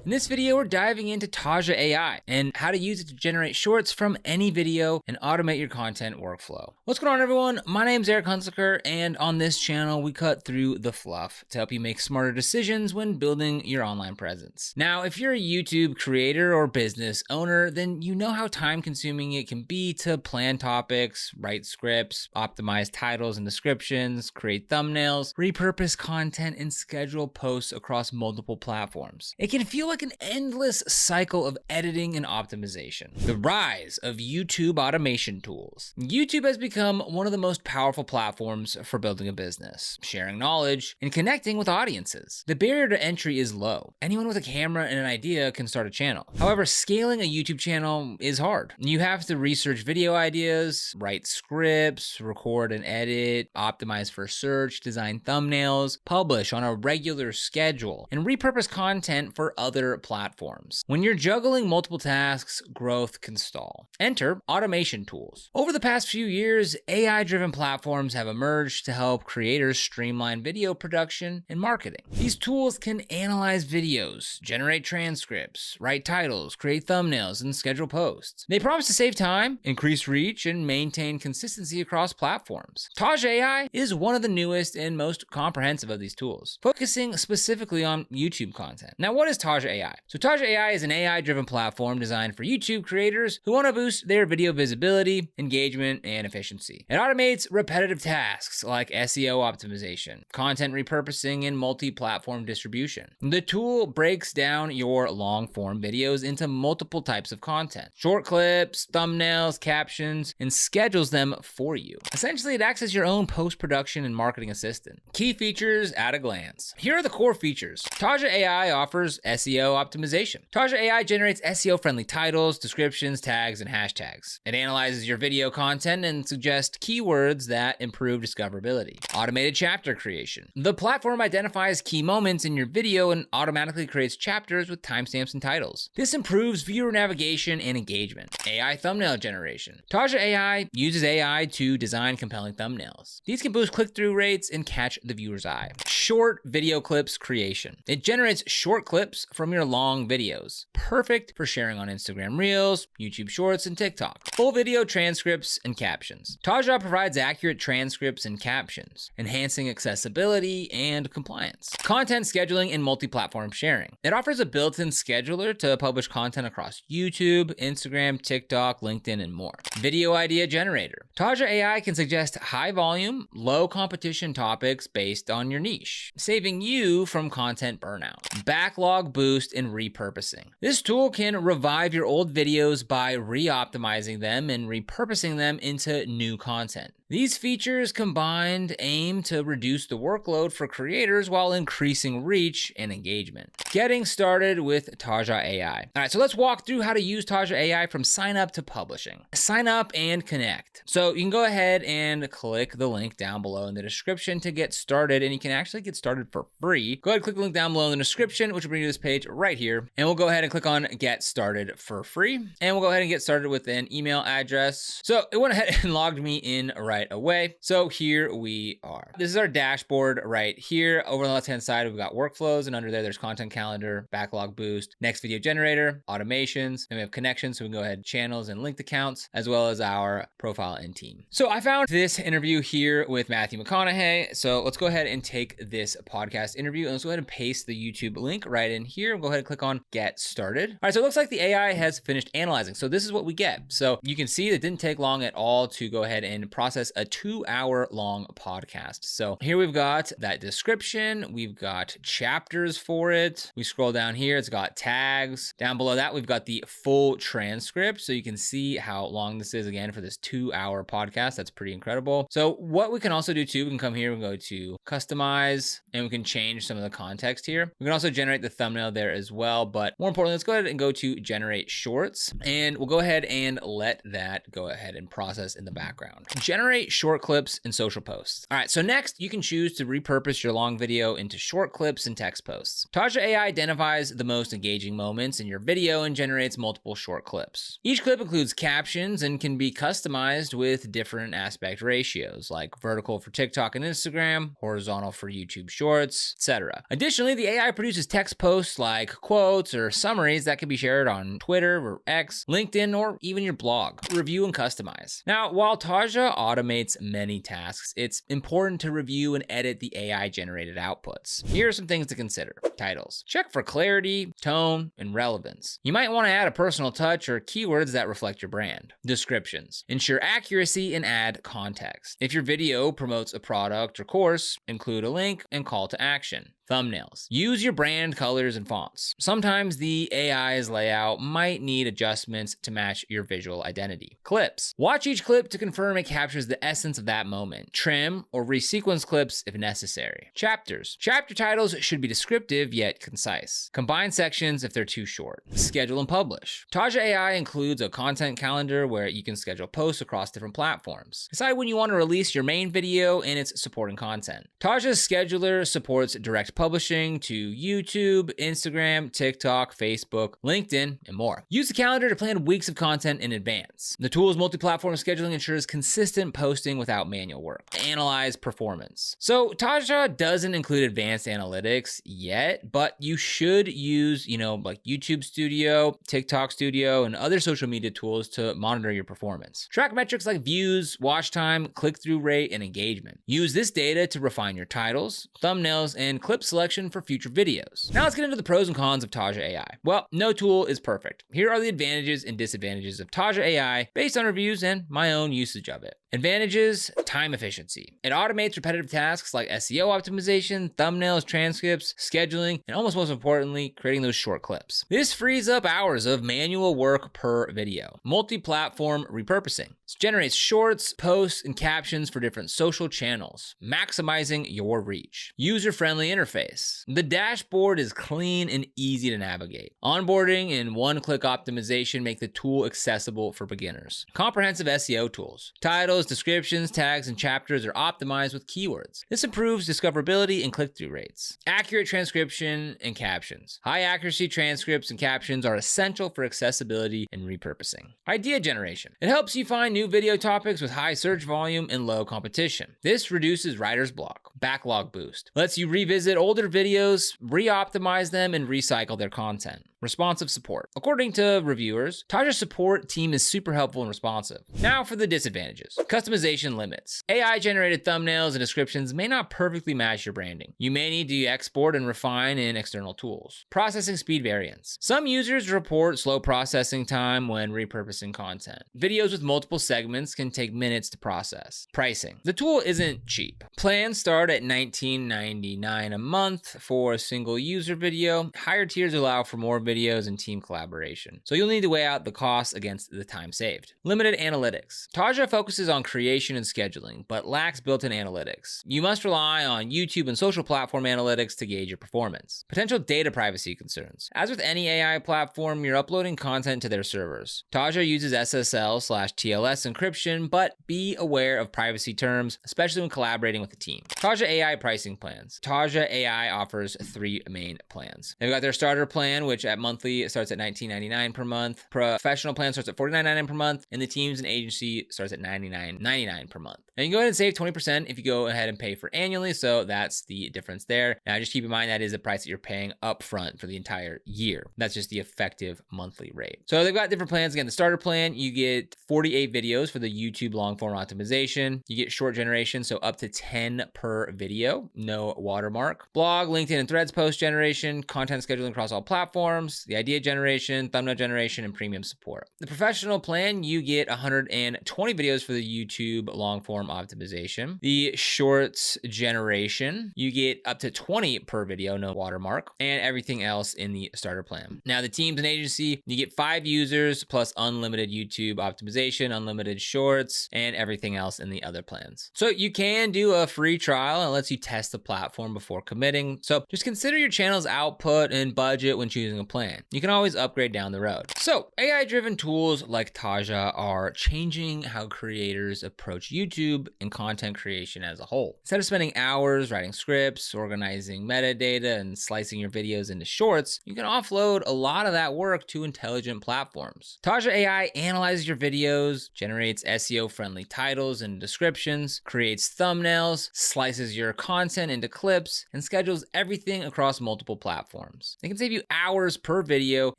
In this video, we're diving into Taja AI and how to use it to generate shorts from any video and automate your content workflow. What's going on, everyone? My name's Eric Hunsaker, and on this channel, we cut through the fluff to help you make smarter decisions when building your online presence. Now, if you're a YouTube creator or business owner, then you know how time-consuming it can be to plan topics, write scripts, optimize titles and descriptions, create thumbnails, repurpose content, and schedule posts across multiple platforms. It can feel like an endless cycle of editing and optimization. The rise of YouTube automation tools. YouTube has become one of the most powerful platforms for building a business, sharing knowledge, and connecting with audiences. The barrier to entry is low. Anyone with a camera and an idea can start a channel. However, scaling a YouTube channel is hard. You have to research video ideas, write scripts, record and edit, optimize for search, design thumbnails, publish on a regular schedule, and repurpose content for other platforms. When you're juggling multiple tasks, growth can stall. Enter automation tools. Over the past few years, AI-driven platforms have emerged to help creators streamline video production and marketing. These tools can analyze videos, generate transcripts, write titles, create thumbnails, and schedule posts. They promise to save time, increase reach, and maintain consistency across platforms. Taja AI is one of the newest and most comprehensive of these tools, focusing specifically on YouTube content. Now, what is Taja AI? So Taja AI is an AI-driven platform designed for YouTube creators who want to boost their video visibility, engagement, and efficiency. It automates repetitive tasks like SEO optimization, content repurposing, and multi-platform distribution. The tool breaks down your long-form videos into multiple types of content, short clips, thumbnails, captions, and schedules them for you. Essentially, it acts as your own post-production and marketing assistant. Key features at a glance. Here are the core features. Taja AI offers SEO optimization. Taja AI generates SEO-friendly titles, descriptions, tags, and hashtags. It analyzes your video content and suggests keywords that improve discoverability. Automated chapter creation. The platform identifies key moments in your video and automatically creates chapters with timestamps and titles. This improves viewer navigation and engagement. AI thumbnail generation. Taja AI uses AI to design compelling thumbnails. These can boost click-through rates and catch the viewer's eye. Short video clips creation. It generates short clips from your long videos, perfect for sharing on Instagram Reels, YouTube Shorts, and TikTok. Full video transcripts and captions. Taja provides accurate transcripts and captions, enhancing accessibility and compliance. Content scheduling and multi-platform sharing. It offers a built-in scheduler to publish content across YouTube, Instagram, TikTok, LinkedIn, and more. Video idea generator. Taja AI can suggest high-volume, low-competition topics based on your niche, saving you from content burnout. Backlog boost and repurposing. This tool can revive your old videos by re-optimizing them and repurposing them into new content. These features combined aim to reduce the workload for creators while increasing reach and engagement. Getting started with Taja AI. All right, so let's walk through how to use Taja AI from sign up to publishing. Sign up and connect. So you can go ahead and click the link down below in the description to get started, and you can actually get started for free. Go ahead and click the link down below in the description, which will bring you to this page right here. And we'll go ahead and click on get started for free. And we'll go ahead and get started with an email address. So it went ahead and logged me in right away. So here we are. This is our dashboard right here. Over on the left-hand side, we've got workflows, and under there, there's content calendar, backlog boost, next video generator, automations, and we have connections. So we can go ahead channels and linked accounts, as well as our profile and team. So I found this interview here with Matthew McConaughey. So let's go ahead and take this podcast interview and let's go ahead and paste the YouTube link right in here. We'll go ahead and click on get started. All right, so it looks like the AI has finished analyzing. So this is what we get. So you can see it didn't take long at all to go ahead and process a 2-hour long podcast. So here we've got that description. We've got chapters for it. We scroll down here, it's got tags. Down below that, we've got the full transcript. So you can see how long this is again for this 2-hour podcast. That's pretty incredible. So what we can also do too, we can come here and go to customize and we can change some of the context here. We can also generate the thumbnail there as well. But more importantly, let's go ahead and go to generate shorts and we'll go ahead and let that go ahead and process in the background. Generate short clips and social posts. All right, so next you can choose to repurpose your long video into short clips and text posts. Taja AI identifies the most engaging moments in your video and generates multiple short clips. Each clip includes captions and can be customized with different aspect ratios, like vertical for TikTok and Instagram, horizontal for YouTube Shorts, etc. Additionally, the AI produces text posts like quotes or summaries that can be shared on Twitter or X, LinkedIn, or even your blog. Review and customize. Now, while Taja automates many tasks, it's important to review and edit the AI-generated outputs. Here are some things to consider. Titles. Check for clarity, tone, and relevance. You might want to add a personal touch or keywords that reflect your brand. Descriptions. Ensure accuracy and add context. If your video promotes a product or course, include a link and call to action. Thumbnails. Use your brand colors and fonts. Sometimes the AI's layout might need adjustments to match your visual identity. Clips. Watch each clip to confirm it captures the essence of that moment. Trim or resequence clips if necessary. Chapters. Chapter titles should be descriptive yet concise. Combine sections if they're too short. Schedule and publish. Taja AI includes a content calendar where you can schedule posts across different platforms. Decide when you want to release your main video and its supporting content. Taja's scheduler supports direct publishing to YouTube, Instagram, TikTok, Facebook, LinkedIn, and more. Use the calendar to plan weeks of content in advance. The tool's multi-platform scheduling ensures consistent posting without manual work. Analyze performance. So Taja doesn't include advanced analytics yet, but you should use, like YouTube Studio, TikTok Studio, and other social media tools to monitor your performance. Track metrics like views, watch time, click-through rate, and engagement. Use this data to refine your titles, thumbnails, and clip selection for future videos. Now let's get into the pros and cons of Taja AI. Well, no tool is perfect. Here are the advantages and disadvantages of Taja AI based on reviews and my own usage of it. Advantages: time efficiency. It automates repetitive tasks like SEO optimization, thumbnails, transcripts, scheduling, and almost most importantly, creating those short clips. This frees up hours of manual work per video. Multi-platform repurposing. This generates shorts, posts, and captions for different social channels, maximizing your reach. User-friendly interface. The dashboard is clean and easy to navigate. Onboarding and one-click optimization make the tool accessible for beginners. Comprehensive SEO tools. Titles, descriptions, tags, and chapters are optimized with keywords. This improves discoverability and click-through rates. Accurate transcription and captions. High accuracy transcripts and captions are essential for accessibility and repurposing. Idea generation. It helps you find new video topics with high search volume and low competition. This reduces writer's block. Backlog boost. Lets you revisit older videos, re-optimize them, and recycle their content. Responsive support. According to reviewers, Taja's support team is super helpful and responsive. Now for the disadvantages. Customization limits. AI-generated thumbnails and descriptions may not perfectly match your branding. You may need to export and refine in external tools. Processing speed variance. Some users report slow processing time when repurposing content. Videos with multiple segments can take minutes to process. Pricing. The tool isn't cheap. Plans start at $19.99 a month for a single user video. Higher tiers allow for more videos and team collaboration. So you'll need to weigh out the costs against the time saved. Limited analytics. Taja focuses on creation and scheduling, but lacks built-in analytics. You must rely on YouTube and social platform analytics to gauge your performance. Potential data privacy concerns. As with any AI platform, you're uploading content to their servers. Taja uses SSL/TLS encryption, but be aware of privacy terms, especially when collaborating with a team. Taja AI pricing plans. Taja AI offers 3 main plans. They've got their starter plan, which at monthly starts at $19.99 per month. Professional plan starts at $49.99 per month, and the teams and agency starts at $99.99 per month. Now you can go ahead and save 20% if you go ahead and pay for annually, so that's the difference there. Now just keep in mind that is the price that you're paying upfront for the entire year. That's just the effective monthly rate. So they've got different plans. Again, the starter plan, you get 48 videos for the YouTube long form optimization. You get short generation, so up to 10 per video, no watermark. Blog, LinkedIn, and Threads post generation, content scheduling across all platforms, the idea generation, thumbnail generation, and premium support. The professional plan, you get 120 videos for the YouTube long form optimization. The shorts generation, you get up to 20 per video, no watermark, and everything else in the starter plan. Now the teams and agency, you get 5 users plus unlimited YouTube optimization, unlimited shorts, and everything else in the other plans. So you can do a free trial and it lets you test the platform before committing. So just consider your channel's output and budget when choosing a plan. You can always upgrade down the road. So AI-driven tools like Taja are changing how creators approach YouTube and content creation as a whole. Instead of spending hours writing scripts, organizing metadata, and slicing your videos into shorts, you can offload a lot of that work to intelligent platforms. Taja AI analyzes your videos, generates SEO-friendly titles and descriptions, creates thumbnails, slices your content into clips, and schedules everything across multiple platforms. platforms. It can save you hours per video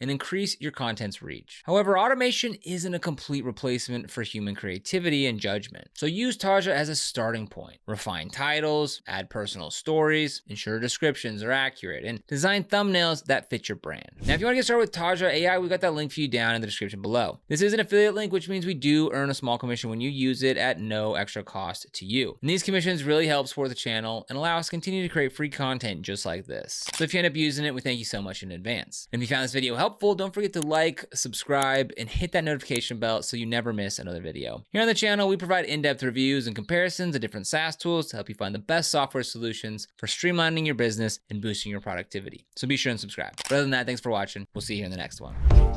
and increase your content's reach. However, automation isn't a complete replacement for human creativity and judgment. So use Taja as a starting point. Refine titles, add personal stories, ensure descriptions are accurate, and design thumbnails that fit your brand. Now, if you want to get started with Taja AI, we got that link for you down in the description below. This is an affiliate link, which means we do earn a small commission when you use it at no extra cost to you. And these commissions really help support the channel and allow us to continue to create free content just like this. So if you end up using it, we thank you so much in advance. And if you found this video helpful, don't forget to like, subscribe, and hit that notification bell so you never miss another video. Here on the channel, we provide in-depth reviews and comparisons of different SaaS tools to help you find the best software solutions for streamlining your business and boosting your productivity. So be sure and subscribe. But other than that, thanks for watching. We'll see you in the next one.